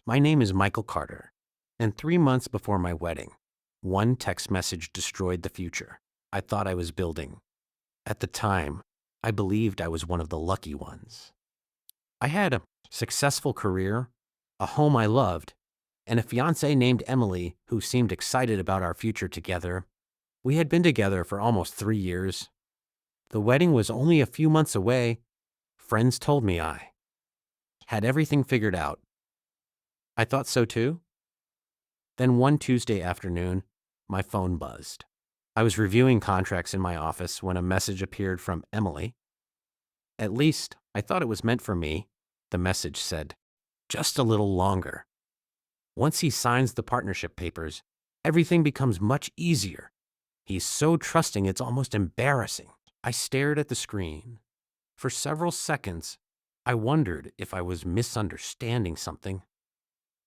My name is Michael Carter, and 3 months before my wedding, one text message destroyed the future I thought I was building. At the time, I believed I was one of the lucky ones. I had a successful career, a home I loved, and a fiance named Emily who seemed excited about our future together. We had been together for almost 3 years. The wedding was only a few months away. Friends told me I had everything figured out. I thought so too. Then one Tuesday afternoon, my phone buzzed. I was reviewing contracts in my office when a message appeared from Emily. At least, I thought it was meant for me. The message said, "Just a little longer. Once he signs the partnership papers, everything becomes much easier. He's so trusting it's almost embarrassing." I stared at the screen. For several seconds, I wondered if I was misunderstanding something.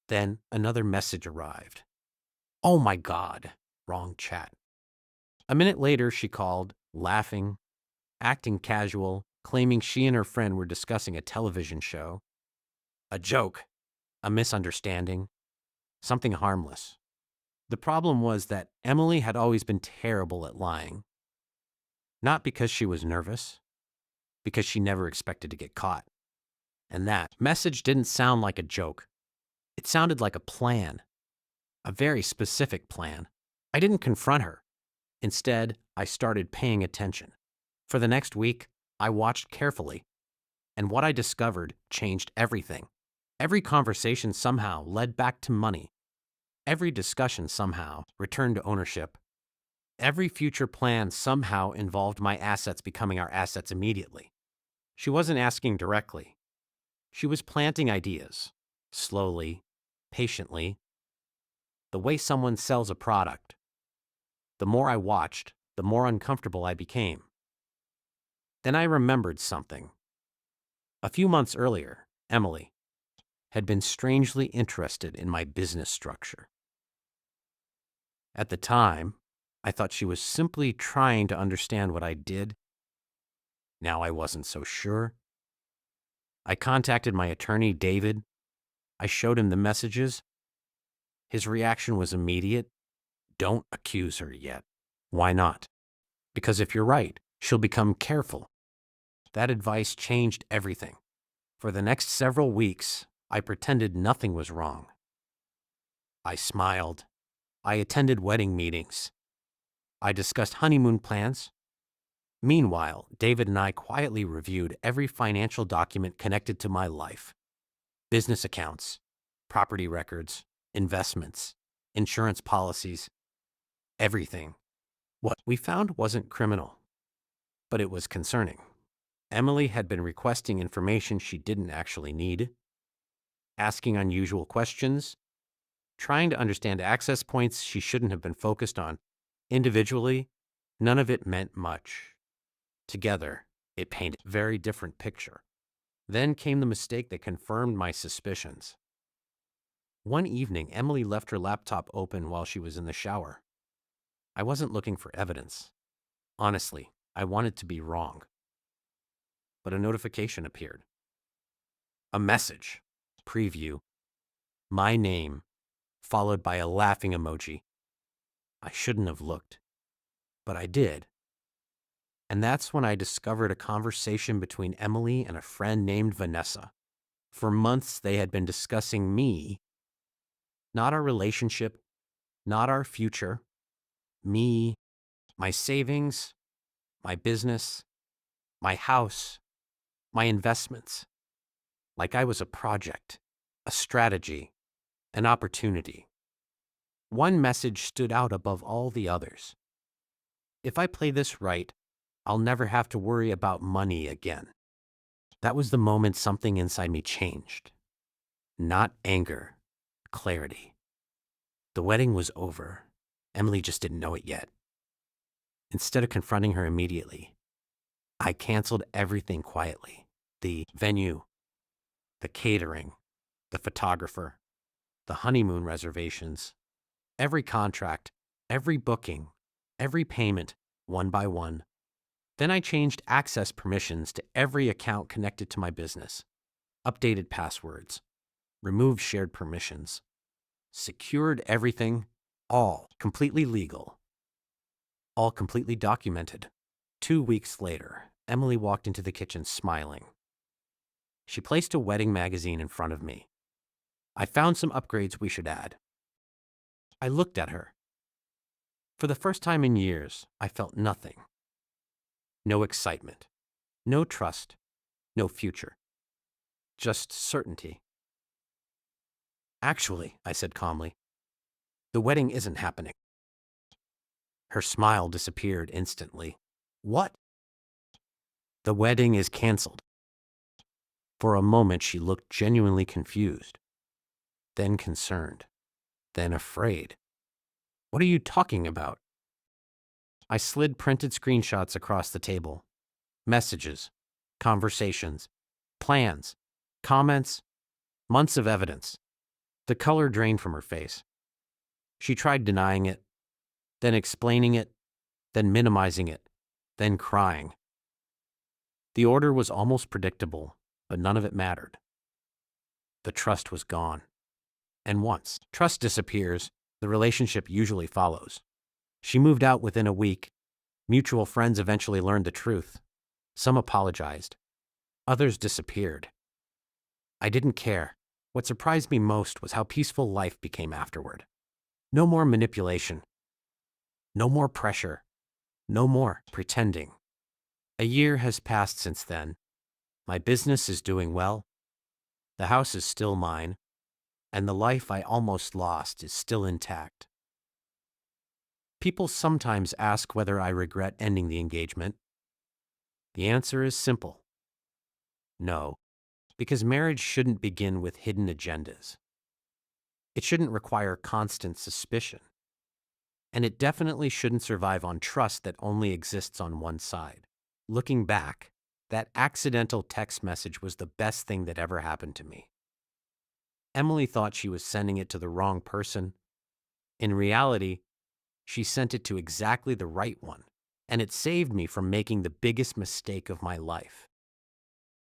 Then another message arrived. "Oh my God, wrong chat." A minute later, she called, laughing, acting casual, claiming she and her friend were discussing a television show. A joke, a misunderstanding, something harmless. The problem was that Emily had always been terrible at lying. Not because she was nervous, because she never expected to get caught. And that message didn't sound like a joke. It sounded like a plan, a very specific plan. I didn't confront her. Instead, I started paying attention. For the next week, I watched carefully, and what I discovered changed everything. Every conversation somehow led back to money. Every discussion somehow returned to ownership. Every future plan somehow involved my assets becoming our assets immediately. She wasn't asking directly. She was planting ideas, slowly, patiently, the way someone sells a product. The more I watched, the more uncomfortable I became. Then I remembered something. A few months earlier, Emily had been strangely interested in my business structure. At the time, I thought she was simply trying to understand what I did. Now I wasn't so sure. I contacted my attorney, David. I showed him the messages. His reaction was immediate. "Don't accuse her yet." "Why not?" "Because if you're right, she'll become careful." That advice changed everything. For the next several weeks, I pretended nothing was wrong. I smiled. I attended wedding meetings. I discussed honeymoon plans. Meanwhile, David and I quietly reviewed every financial document connected to my life: business accounts, property records, investments, insurance policies, everything. What we found wasn't criminal, but it was concerning. Emily had been requesting information she didn't actually need, asking unusual questions, trying to understand access points she shouldn't have been focused on. Individually, none of it meant much. Together, it painted a very different picture. Then came the mistake that confirmed my suspicions. One evening, Emily left her laptop open while she was in the shower. I wasn't looking for evidence. Honestly, I wanted to be wrong. But a notification appeared. A message. Preview. My name, followed by a laughing emoji. I shouldn't have looked, but I did. And that's when I discovered a conversation between Emily and a friend named Vanessa. For months, they had been discussing me, not our relationship, not our future, me, my savings, my business, my house, my investments, like I was a project, a strategy, an opportunity. One message stood out above all the others. If I play this right, I'll never have to worry about money again. That was the moment something inside me changed. Not anger, clarity. The wedding was over. Emily just didn't know it yet. Instead of confronting her immediately, I canceled everything quietly. The venue, the catering, the photographer, the honeymoon reservations, every contract, every booking, every payment, one by one. Then I changed access permissions to every account connected to my business, updated passwords, removed shared permissions, secured everything, all completely legal, all completely documented. 2 weeks later, Emily walked into the kitchen smiling. She placed a wedding magazine in front of me. I found some upgrades we should add. I looked at her. For the first time in years, I felt nothing. No excitement, no trust, no future. Just certainty. Actually, I said calmly, the wedding isn't happening. Her smile disappeared instantly. What? The wedding is canceled. For a moment, she looked genuinely confused, then concerned, then afraid. What are you talking about? I slid printed screenshots across the table. Messages, conversations, plans, comments, months of evidence. The color drained from her face. She tried denying it, then explaining it, then minimizing it, then crying. The order was almost predictable, but none of it mattered. The trust was gone. And once trust disappears, the relationship usually follows. She moved out within a week. Mutual friends eventually learned the truth. Some apologized. Others disappeared. I didn't care. What surprised me most was how peaceful life became afterward. No more manipulation. No more pressure. No more pretending. A year has passed since then. My business is doing well. The house is still mine. And the life I almost lost is still intact. People sometimes ask whether I regret ending the engagement. The answer is simple. No, because marriage shouldn't begin with hidden agendas. It shouldn't require constant suspicion. And it definitely shouldn't survive on trust that only exists on one side. Looking back, that accidental text message was the best thing that ever happened to me. Emily thought she was sending it to the wrong person. In reality, she sent it to exactly the right one, and it saved me from making the biggest mistake of my life.